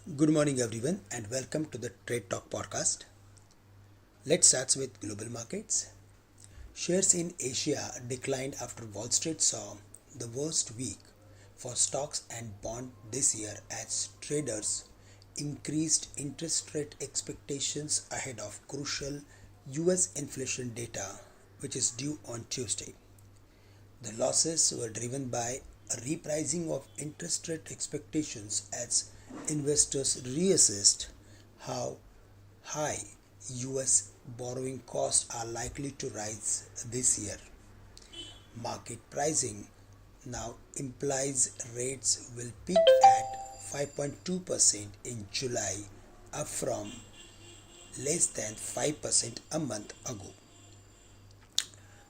Good morning, everyone, and welcome to the Trade Talk podcast. Let's start with global markets. Shares in Asia declined after Wall Street saw the worst week for stocks and bonds this year as traders increased interest rate expectations ahead of crucial US inflation data, which is due on Tuesday. The losses were driven by a repricing of interest rate expectations as investors reassessed how high US borrowing costs are likely to rise this year. Market pricing now implies rates will peak at 5.2% in July, up from less than 5% a month ago.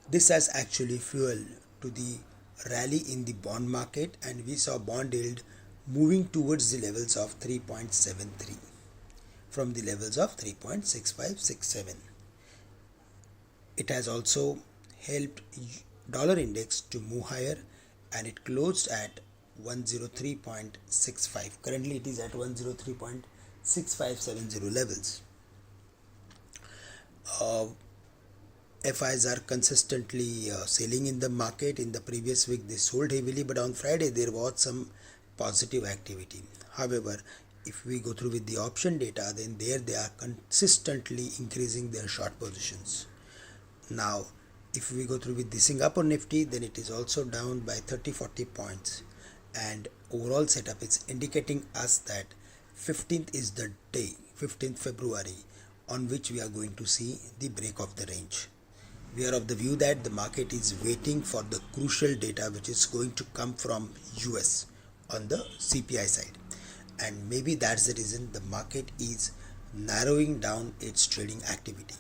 This has actually fueled to the rally in the bond market, and we saw bond yield moving towards the levels of 3.73 from the levels of 3.6567. It has also helped dollar index to move higher, and it closed at 103.65. Currently it is at 103.6570 levels. FIs are consistently selling in the market. In the previous week they sold heavily, but on Friday there was some positive activity. However, if we go through with the option data, then there they are consistently increasing their short positions. Now, if we go through with the Singapore Nifty, then it is also down by 30-40 points, and overall setup is indicating us that 15th is the day, 15th February, on which we are going to see the break of the range. We are of the view that the market is waiting for the crucial data which is going to come from US on the CPI side, and maybe that's the reason the market is narrowing down its trading activity.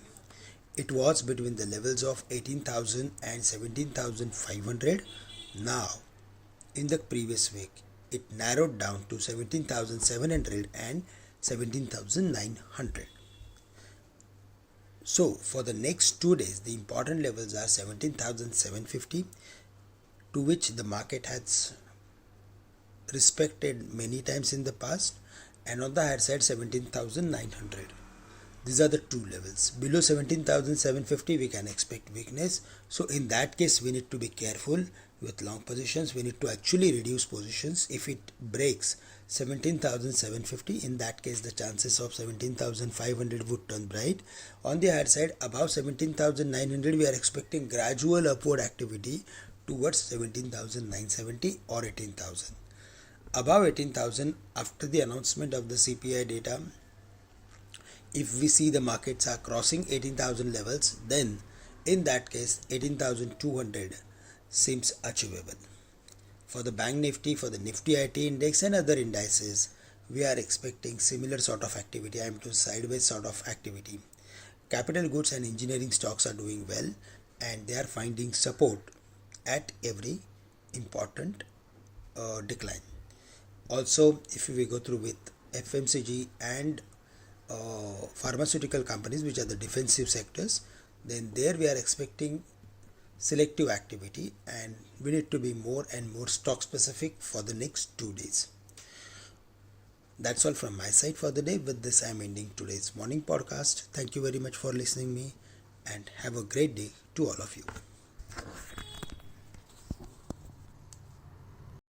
It was between the levels of 18,000 and 17,500. Now, in the previous week, it narrowed down to 17,700 and 17,900. So, for the next 2 days, the important levels are 17,750, to which the market has respected many times in the past, and on the higher side 17,900. These are the two levels. Below 17,750 we can expect weakness. So in that case we need to be careful with long positions. We need to actually reduce positions. If it breaks 17,750, in that case the chances of 17,500 would turn bright. On the higher side, above 17,900 we are expecting gradual upward activity towards 17,970 or 18,000. Above 18,000, after the announcement of the CPI data, if we see the markets are crossing 18,000 levels, then in that case 18,200 seems achievable. For the Bank Nifty, for the Nifty IT index and other indices, we are expecting similar sort of activity. I am to sideways sort of activity. Capital goods and engineering stocks are doing well, and they are finding support at every important decline. Also, if we go through with FMCG and pharmaceutical companies, which are the defensive sectors, then there we are expecting selective activity, and we need to be more and more stock specific for the next 2 days. That's all from my side for the day. With this I am ending today's morning podcast. Thank you very much for listening me, and have a great day to all of you.